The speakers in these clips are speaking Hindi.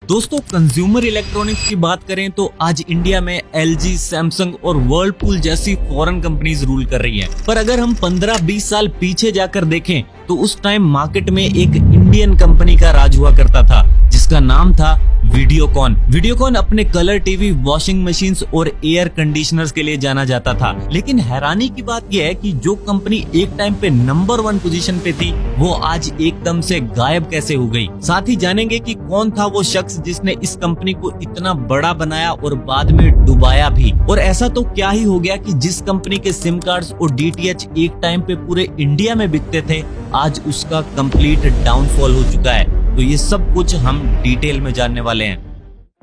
दोस्तों, कंज्यूमर इलेक्ट्रॉनिक्स की बात करें तो आज इंडिया में LG, सैमसंग और वर्लपूल जैसी फॉरेन कंपनीज रूल कर रही हैं। पर अगर हम 15-20 साल पीछे जाकर देखें तो उस टाइम मार्केट में एक इंडियन कंपनी का राज हुआ करता था जिसका नाम था वीडियोकॉन। वीडियोकॉन अपने कलर टीवी, वॉशिंग मशीन्स और एयर कंडीशनर्स के लिए जाना जाता था। लेकिन हैरानी की बात यह है कि जो कंपनी एक टाइम पे नंबर 1 पोजीशन पे थी वो आज एकदम से गायब कैसे हो गई। साथ ही जानेंगे कि कौन था वो शख्स जिसने इस कंपनी को इतना बड़ा बनाया और बाद में डुबाया भी। और ऐसा तो क्या ही हो गया कि जिस कंपनी के सिम कार्ड्स और DTH एक टाइम पे पूरे इंडिया में बिकते थे, आज उसका कंप्लीट डाउनफॉल हो चुका है। तो ये सब कुछ हम डिटेल में जानने वाले हैं।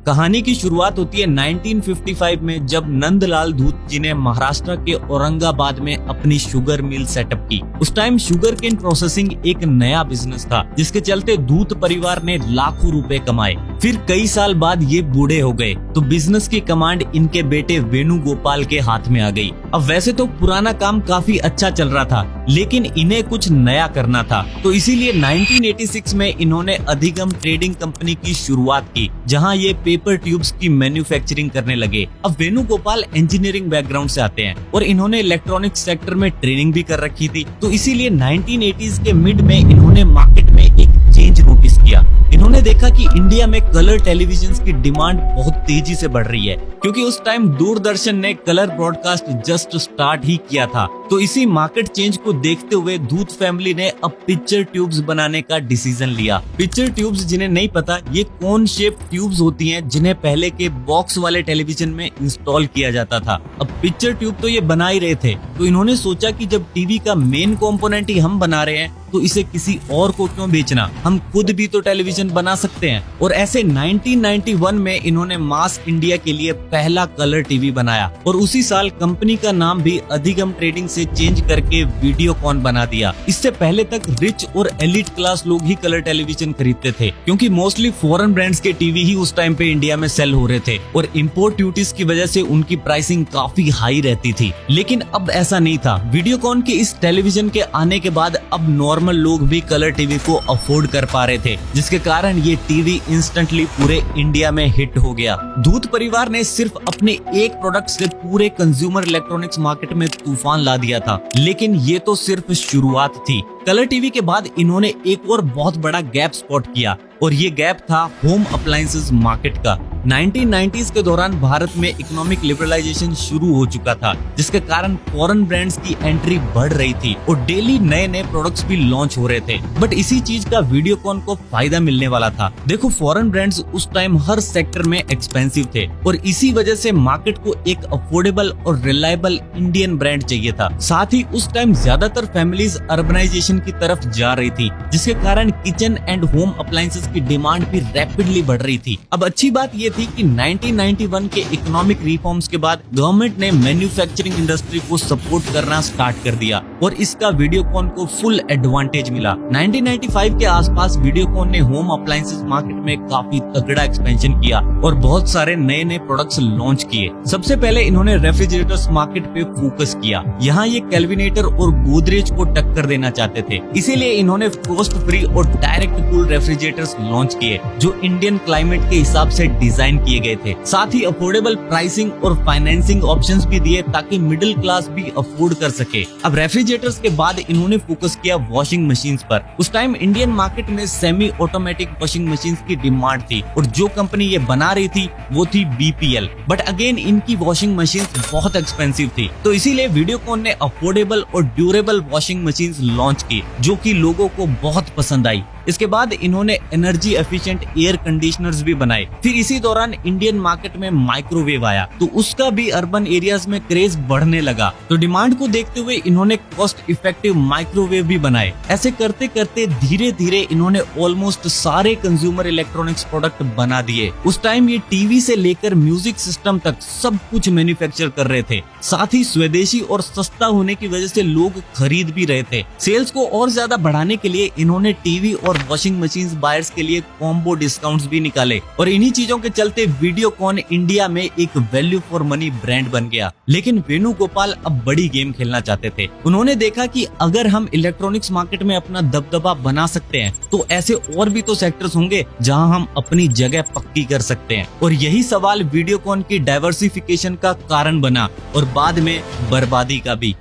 कहानी की शुरुआत होती है 1955 में, जब नंदलाल धूत जी ने महाराष्ट्र के औरंगाबाद में अपनी शुगर मिल सेटअप की। उस टाइम शुगर केन प्रोसेसिंग एक नया बिजनेस था जिसके चलते धूत परिवार ने लाखों रुपए कमाए। फिर कई साल बाद ये बूढ़े हो गए तो बिजनेस की कमांड इनके बेटे वेणुगोपाल के हाथ में आ गई। अब वैसे तो पुराना काम काफी अच्छा चल रहा था, लेकिन इन्हें कुछ नया करना था, तो इसीलिए 1986 में इन्होंने अधिगम ट्रेडिंग कंपनी की शुरुआत की, जहां ये पेपर ट्यूब्स की मैन्युफैक्चरिंग करने लगे। अब वेणुगोपाल इंजीनियरिंग बैकग्राउंड से आते हैं और इन्होंने इलेक्ट्रॉनिक्स सेक्टर में ट्रेनिंग भी कर रखी थी, तो इसीलिए 1980s के मिड में इन्होंने मार्केट में एक चेंज नोटिस किया। इन्होंने देखा कि इंडिया में कलर टेलीविजन की डिमांड बहुत तेजी से बढ़ रही है, क्योंकि उस टाइम दूरदर्शन ने कलर ब्रॉडकास्ट जस्ट स्टार्ट ही किया था। तो इसी मार्केट चेंज को देखते हुए धूत फैमिली ने अब पिक्चर ट्यूब्स बनाने का डिसीजन लिया। पिक्चर ट्यूब्स, जिन्हें नहीं पता, ये कोन शेप ट्यूब्स होती हैं जिन्हें पहले के बॉक्स वाले टेलीविजन में इंस्टॉल किया जाता था। अब पिक्चर ट्यूब तो ये बना ही रहे थे, तो इन्होंने सोचा कि जब टीवी का मेन कंपोनेंट ही हम बना रहे हैं तो इसे किसी और को क्यों बेचना, हम खुद भी तो टेलीविजन बना सकते हैं। और ऐसे 1991 में इन्होंने मास इंडिया के लिए पहला कलर टीवी बनाया और उसी साल कंपनी का नाम भी अधिगम ट्रेडिंग से चेंज करके वीडियोकॉन बना दिया। इससे पहले तक रिच और एलिट क्लास लोग ही कलर टेलीविजन खरीदते थे, क्योंकि मोस्टली फॉरेन ब्रांड्स के टीवी ही उस टाइम पे इंडिया में सेल हो रहे थे और इम्पोर्ट ड्यूटीज की वजह से उनकी प्राइसिंग काफी हाई रहती थी। लेकिन अब ऐसा नहीं था। वीडियोकॉन के इस टेलीविजन के आने के बाद अब नॉर्मल लोग भी कलर टीवी को अफोर्ड कर पा रहे थे, जिसके कारण ये टीवी इंस्टेंटली पूरे इंडिया में हिट हो गया। धूत परिवार ने सिर्फ अपने एक प्रोडक्ट से पूरे कंज्यूमर इलेक्ट्रॉनिक्स मार्केट में तूफान ला दिया था, लेकिन ये तो सिर्फ शुरुआत थी। कलर टीवी के बाद इन्होंने एक और बहुत बड़ा गैप स्पॉट किया और ये गैप था होम अप्लायंसेस मार्केट का। 1990s के दौरान भारत में इकोनॉमिक लिबरलाइजेशन शुरू हो चुका था, जिसके कारण फॉरेन ब्रांड्स की एंट्री बढ़ रही थी और डेली नए नए प्रोडक्ट्स भी लॉन्च हो रहे थे। बट इसी चीज का वीडियोकॉन को फायदा मिलने वाला था। देखो, फॉरेन ब्रांड्स उस टाइम हर सेक्टर में एक्सपेंसिव थे और इसी वजह से मार्केट को एक अफोर्डेबल और रिलायबल इंडियन ब्रांड चाहिए था। साथ ही उस टाइम ज्यादातर फैमिलीज अर्बनाइजेशन की तरफ जा रही थी, जिसके कारण किचन एंड होम अप्लायंसेस की डिमांड भी रैपिडली बढ़ रही थी। अब अच्छी बात ये थी कि 1991 के इकोनॉमिक रिफॉर्म्स के बाद गवर्नमेंट ने मैन्युफैक्चरिंग इंडस्ट्री को सपोर्ट करना स्टार्ट कर दिया और इसका वीडियोकॉन को फुल एडवांटेज मिला। 1995 के आसपास वीडियोकॉन ने होम अप्लायंसेस मार्केट में काफी तगड़ा एक्सपेंशन किया और बहुत सारे नए नए प्रोडक्ट्स लॉन्च किए। सबसे पहले इन्होंने रेफ्रिजरेटर्स मार्केट पे फोकस किया। यहाँ ये कैलविनेटर और गोदरेज को टक्कर देना चाहते थे, इसीलिए इन्होंने फ्रोस्ट फ्री और डायरेक्ट कूल रेफ्रिजरेटर्स लॉन्च किए जो इंडियन क्लाइमेट के हिसाब से डिजाइन किए गए थे। साथ ही अफोर्डेबल प्राइसिंग और फाइनेंसिंग ऑप्शंस भी दिए ताकि मिडिल क्लास भी अफोर्ड कर सके। अब रेफ्रिजरेटर्स के बाद इन्होंने फोकस किया वॉशिंग मशीन्स पर। उस टाइम इंडियन मार्केट में सेमी ऑटोमेटिक वॉशिंग मशीन्स की डिमांड थी और जो कंपनी ये बना रही थी वो थी BPL। बट अगेन इनकी वॉशिंग मशीन्स बहुत एक्सपेंसिव थी, तो इसीलिए वीडियोकॉन ने अफोर्डेबल और ड्यूरेबल वॉशिंग मशीन्स लॉन्च की, जो कि लोगों को बहुत पसंद आई। इसके बाद इन्होंने एनर्जी एफिशिएंट एयर कंडीशनर्स भी बनाए। फिर इसी दौरान इंडियन मार्केट में माइक्रोवेव आया, तो उसका भी अर्बन एरियाज में क्रेज बढ़ने लगा। तो डिमांड को देखते हुए इन्होंने कॉस्ट इफेक्टिव माइक्रोवेव भी बनाए। ऐसे करते करते धीरे धीरे इन्होंने ऑलमोस्ट सारे कंज्यूमर इलेक्ट्रॉनिक्स प्रोडक्ट बना दिए। उस टाइम ये टीवी से लेकर म्यूजिक सिस्टम तक सब कुछ मैन्युफैक्चर कर रहे थे। साथ ही स्वदेशी और सस्ता होने की वजह से लोग खरीद भी रहे थे। सेल्स को और ज्यादा बढ़ाने के लिए इन्होंने टीवी और वॉशिंग मशीन्स बायर्स के लिए कॉम्बो डिस्काउंट्स भी निकाले और इन्हीं चीजों के चलते वीडियोकॉन इंडिया में एक वैल्यू फॉर मनी ब्रांड बन गया। लेकिन वेणुगोपाल अब बड़ी गेम खेलना चाहते थे। उन्होंने देखा कि अगर हम इलेक्ट्रॉनिक्स मार्केट में अपना दबदबा बना सकते हैं तो ऐसे और भी तो सेक्टर्स होंगे जहां हम अपनी जगह पक्की कर सकते हैं। और यही सवाल वीडियोकॉन की डाइवर्सिफिकेशन का कारण बना और बाद में बर्बादी का भी।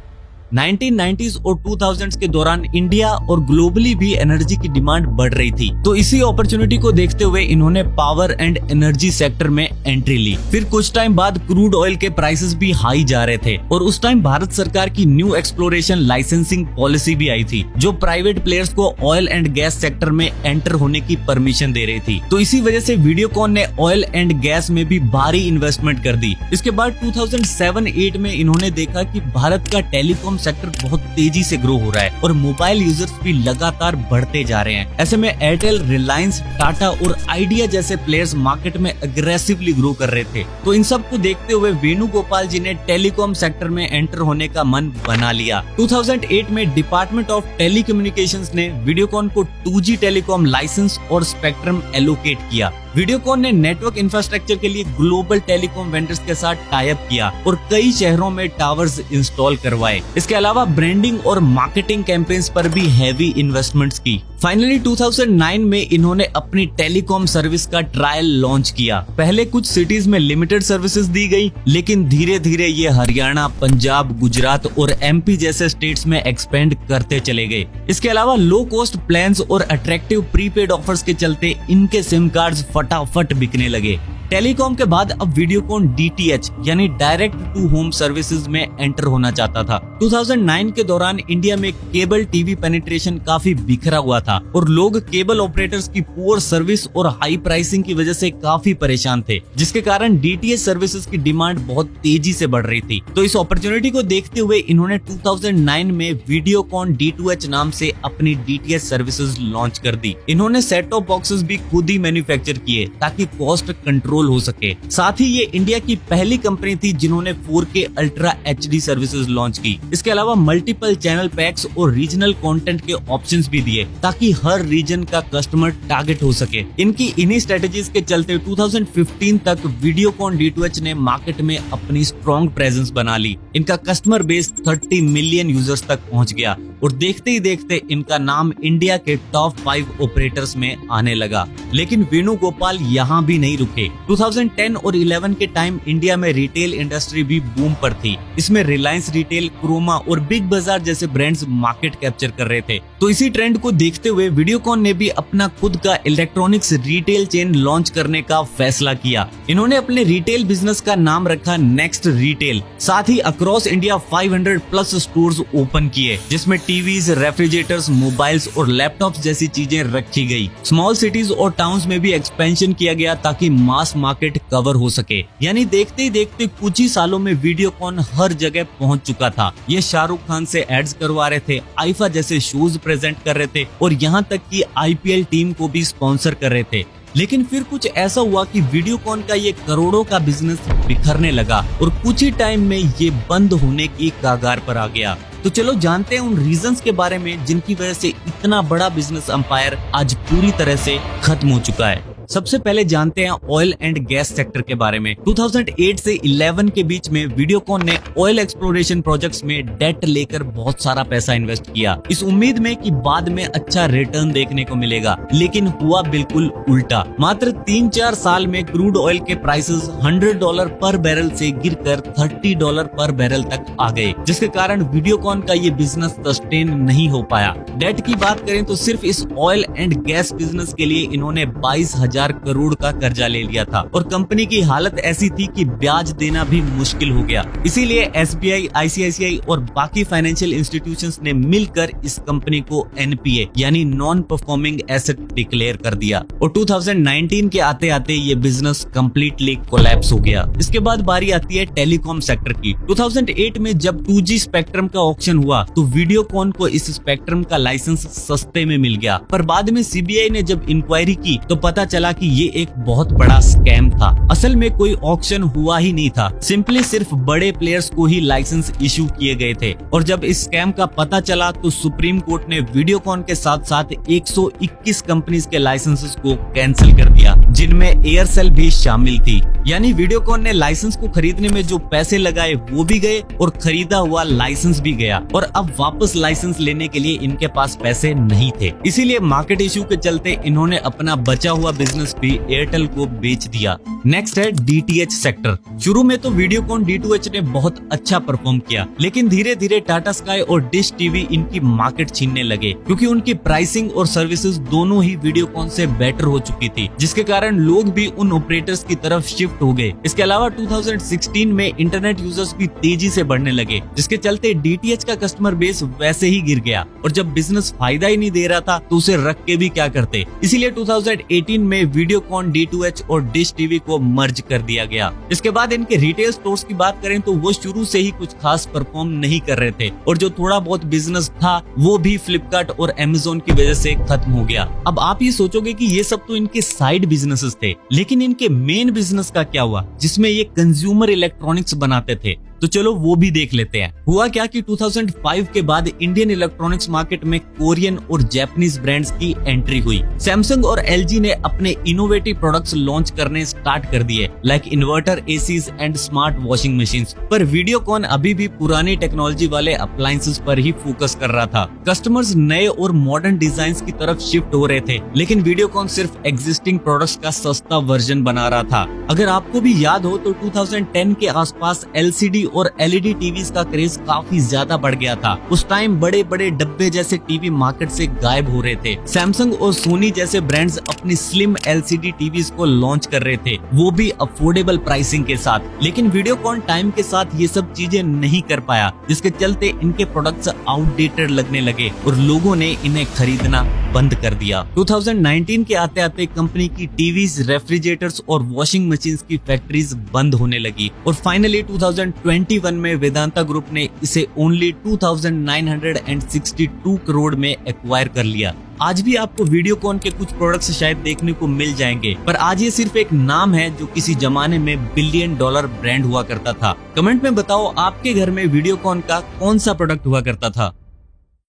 1990s और 2000s के दौरान इंडिया और ग्लोबली भी एनर्जी की डिमांड बढ़ रही थी, तो इसी अपॉर्चुनिटी को देखते हुए इन्होंने पावर एंड एनर्जी सेक्टर में एंट्री ली। फिर कुछ टाइम बाद क्रूड ऑयल के प्राइसेस भी हाई जा रहे थे और उस टाइम भारत सरकार की न्यू एक्सप्लोरेशन लाइसेंसिंग पॉलिसी भी आई थी, जो प्राइवेट प्लेयर्स को ऑयल एंड गैस सेक्टर में एंटर होने की परमिशन दे रही थी। तो इसी वजह से वीडियोकॉन ने ऑयल एंड गैस में भी भारी इन्वेस्टमेंट कर दी। इसके बाद 2007-8 में इन्होंने देखा कि भारत का टेलीकॉम सेक्टर बहुत तेजी से ग्रो हो रहा है और मोबाइल यूजर्स भी लगातार बढ़ते जा रहे हैं। ऐसे में एयरटेल, रिलायंस, टाटा और आइडिया जैसे प्लेयर्स मार्केट में अग्रेसिवली ग्रो कर रहे थे। तो इन सब को देखते हुए वेणुगोपाल जी ने टेलीकॉम सेक्टर में एंटर होने का मन बना लिया। 2008 में डिपार्टमेंट ऑफ टेलीकम्युनिकेशंस ने वीडियोकॉन को 2G टेलीकॉम लाइसेंस और स्पेक्ट्रम एलोकेट किया। वीडियोकॉन ने नेटवर्क इंफ्रास्ट्रक्चर के लिए ग्लोबल टेलीकॉम वेंडर्स के साथ टाई अप किया और कई शहरों में टावर्स इंस्टॉल करवाए। इसके अलावा ब्रांडिंग और मार्केटिंग कैंपेन्स पर भी हैवी इन्वेस्टमेंट्स की। फाइनली 2009 में इन्होंने अपनी टेलीकॉम सर्विस का ट्रायल लॉन्च किया। पहले कुछ सिटीज में लिमिटेड सर्विसेज दी गई, लेकिन धीरे धीरे ये हरियाणा, पंजाब, गुजरात और MP जैसे स्टेट्स में एक्सपेंड करते चले गए। इसके अलावा लो कॉस्ट प्लान्स और अट्रैक्टिव प्रीपेड ऑफर्स के चलते इनके सिम कार्ड्स फटाफट बिकने लगे। टेलीकॉम के बाद अब वीडियोकॉन DTH यानी डायरेक्ट टू होम सर्विसेज में एंटर होना चाहता था। 2009 के दौरान इंडिया में केबल टीवी पेनिट्रेशन काफी बिखरा हुआ था और लोग केबल ऑपरेटर्स की पुअर सर्विस और हाई प्राइसिंग की वजह से काफी परेशान थे, जिसके कारण DTH सर्विसेज की डिमांड बहुत तेजी से बढ़ रही थी। तो इस अपॉर्चुनिटी को देखते हुए इन्होंने 2009 में वीडियोकॉन D2H नाम से अपनी DTH सर्विसेज लॉन्च कर दी। इन्होंने सेट टॉप बॉक्सेस भी खुद ही मैन्युफैक्चर किए ताकि कॉस्ट कंट्रोल हो सके। साथ ही ये इंडिया की पहली कंपनी थी जिन्होंने 4K ultra HD services launch की। इसके अलावा मल्टीपल चैनल पैक्स और रीजनल कंटेंट के ऑप्शंस भी दिए ताकि हर रीजन का कस्टमर टारगेट हो सके। इनकी इन्हीं स्ट्रेटेजीज के चलते 2015 तक वीडियोकॉन D2H ने मार्केट में अपनी स्ट्रॉन्ग प्रेजेंस बना ली। इनका कस्टमर बेस 30 मिलियन यूजर्स तक पहुंच गया और देखते ही देखते इनका नाम इंडिया के टॉप 5 ऑपरेटर्स में आने लगा। लेकिन वेणुगोपाल यहाँ भी नहीं रुके। 2010 और 11 के टाइम इंडिया में रिटेल इंडस्ट्री भी बूम पर थी। इसमें रिलायंस रिटेल, क्रोमा और बिग बाजार जैसे ब्रांड्स मार्केट कैप्चर कर रहे थे। तो इसी ट्रेंड को देखते हुए वीडियोकॉन ने भी अपना खुद का इलेक्ट्रॉनिक्स रिटेल चेन लॉन्च करने का फैसला किया। इन्होंने अपने रिटेल बिजनेस का नाम रखा नेक्स्ट रिटेल। साथ ही across India 500 plus stores open किए, जिसमें टीवीज, रेफ्रिजरेटर्स, मोबाइल्स और लैपटॉप्स जैसी चीजें रखी गई। स्मॉल सिटीज और टाउन्स में भी एक्सपेंशन किया गया ताकि मास मार्केट कवर हो सके। यानी देखते ही देखते कुछ ही सालों में वीडियोकॉन हर जगह पहुंच चुका था। ये शाहरुख खान से एड्स करवा रहे थे, आईफा जैसे शोज प्रेजेंट कर रहे थे और यहाँ तक कि IPL टीम को भी स्पॉन्सर कर रहे थे। लेकिन फिर कुछ ऐसा हुआ कि वीडियोकॉन का ये करोड़ों का बिजनेस बिखरने लगा और कुछ ही टाइम में ये बंद होने की कगार पर आ गया। तो चलो जानते हैं उन रीजंस के बारे में जिनकी वजह से इतना बड़ा बिजनेस एम्पायर आज पूरी तरह से खत्म हो चुका है। सबसे पहले जानते हैं ऑयल एंड गैस सेक्टर के बारे में। 2008 से 11 के बीच में वीडियोकॉन ने ऑयल एक्सप्लोरेशन प्रोजेक्ट्स में डेट लेकर बहुत सारा पैसा इन्वेस्ट किया, इस उम्मीद में कि बाद में अच्छा रिटर्न देखने को मिलेगा। लेकिन हुआ बिल्कुल उल्टा। मात्र 3-4 साल में क्रूड ऑयल के प्राइसेस $100 पर बैरल से गिरकर $30 पर बैरल तक आ गए, जिसके कारण वीडियोकॉन का ये बिजनेस सस्टेन नहीं हो पाया। डेट की बात करें तो सिर्फ इस ऑयल एंड गैस बिजनेस के लिए इन्होंने 22,000 करोड़ का कर्जा ले लिया था और कंपनी की हालत ऐसी थी कि ब्याज देना भी मुश्किल हो गया। इसीलिए SBI, ICICI और बाकी फाइनेंशियल इंस्टीट्यूशंस ने मिलकर इस कंपनी को NPA यानी नॉन परफॉर्मिंग एसेट डिक्लेयर कर दिया और 2019 के आते आते ये बिजनेस कंप्लीटली कोलैप्स हो गया। इसके बाद बारी आती है टेलीकॉम सेक्टर की। 2008 में जब 2G स्पेक्ट्रम का ऑक्शन हुआ तो वीडियोकॉन को इस स्पेक्ट्रम का लाइसेंस सस्ते में मिल गया, पर बाद में CBI ने जब इंक्वायरी की तो पता चला चला कि ये एक बहुत बड़ा स्कैम था। असल में कोई ऑक्शन हुआ ही नहीं था, सिंपली सिर्फ बड़े प्लेयर्स को ही लाइसेंस इशू किए गए थे। और जब इस स्कैम का पता चला तो सुप्रीम कोर्ट ने वीडियोकॉन के साथ साथ 121 कंपनीज के लाइसेंसेस को कैंसिल कर दिया, जिनमें एयरसेल भी शामिल थी। यानी वीडियोकॉन ने लाइसेंस को खरीदने में जो पैसे लगाए वो भी गए और खरीदा हुआ लाइसेंस भी गया, और अब वापस लाइसेंस लेने के लिए इनके पास पैसे नहीं थे। इसीलिए मार्केट इशू के चलते इन्होंने अपना बचा हुआ बिजनेस भी एयरटेल को बेच दिया। नेक्स्ट है डीटीएच सेक्टर। शुरू में तो वीडियोकॉन D2H ने बहुत अच्छा परफॉर्म किया, लेकिन धीरे धीरे टाटा स्काई और डिश टीवी इनकी मार्केट छीनने लगे, क्योंकि उनकी प्राइसिंग और सर्विसेज दोनों ही वीडियोकॉन से बेटर हो चुकी थी, जिसके कारण लोग भी उन ऑपरेटर्स की तरफ शिफ्ट हो गए। इसके अलावा 2016 में इंटरनेट यूजर्स भी तेजी से बढ़ने लगे, जिसके चलते डीटीएच का कस्टमर बेस वैसे ही गिर गया, और जब बिजनेस फायदा ही नहीं दे रहा था तो उसे रख के भी क्या करते। इसीलिए 2018 में वीडियोकॉन D2H और डिश टीवी को मर्ज कर दिया गया। इसके बाद इनके रिटेल स्टोर्स की बात करें तो वो शुरू से ही कुछ खास परफॉर्म नहीं कर रहे थे, और जो थोड़ा बहुत बिजनेस था वो भी फ्लिपकार्ट और अमेज़न की वजह से खत्म हो गया। अब आप ये सोचोगे कि ये सब तो इनके साइड बिजनेसेस थे, लेकिन इनके मेन बिजनेस का क्या हुआ, जिसमें ये कंज्यूमर इलेक्ट्रॉनिक्स बनाते थे? तो चलो वो भी देख लेते हैं। हुआ क्या कि 2005 के बाद इंडियन इलेक्ट्रॉनिक्स मार्केट में कोरियन और जापानीज ब्रांड्स की एंट्री हुई। सैमसंग और एलजी ने अपने इनोवेटिव प्रोडक्ट्स लॉन्च करने स्टार्ट कर दिए, like inverter, ACs and smart washing machines. पर वीडियोकॉन अभी भी पुरानी टेक्नोलॉजी वाले अप्लायंसेस पर ही फोकस कर रहा था। कस्टमर्स नए और मॉडर्न डिजाइन की तरफ शिफ्ट हो रहे थे, लेकिन वीडियोकॉन सिर्फ एग्जिस्टिंग प्रोडक्ट्स का सस्ता वर्जन बना रहा था। अगर आपको भी याद हो तो 2010 के आसपास एलसीडी और एलईडी टीवीज का क्रेज काफी ज्यादा बढ़ गया था। उस टाइम बड़े बड़े डब्बे जैसे टीवी मार्केट से गायब हो रहे थे। सैमसंग और सोनी जैसे ब्रांड्स अपनी स्लिम एलसीडी टीवीज को लॉन्च कर रहे थे, वो भी अफोर्डेबल प्राइसिंग के साथ। लेकिन वीडियोकॉन टाइम के साथ ये सब चीजें नहीं कर पाया, जिसके चलते इनके प्रोडक्ट्स आउटडेटेड लगने लगे और लोगों ने इन्हें खरीदना बंद कर दिया। 2019 के आते आते कंपनी की टीवीज, रेफ्रिजरेटर्स और वॉशिंग मशीन्स की फैक्ट्रीज बंद होने लगी, और फाइनली 2021 में वेदांता ग्रुप ने इसे ओनली 2962 करोड़ में एक्वायर कर लिया। आज भी आपको वीडियोकॉन के कुछ प्रोडक्ट्स शायद देखने को मिल जाएंगे, पर आज ये सिर्फ एक नाम है जो किसी जमाने में $1 बिलियन ब्रांड हुआ करता था। कमेंट में बताओ आपके घर में वीडियोकॉन का कौन सा प्रोडक्ट हुआ करता था।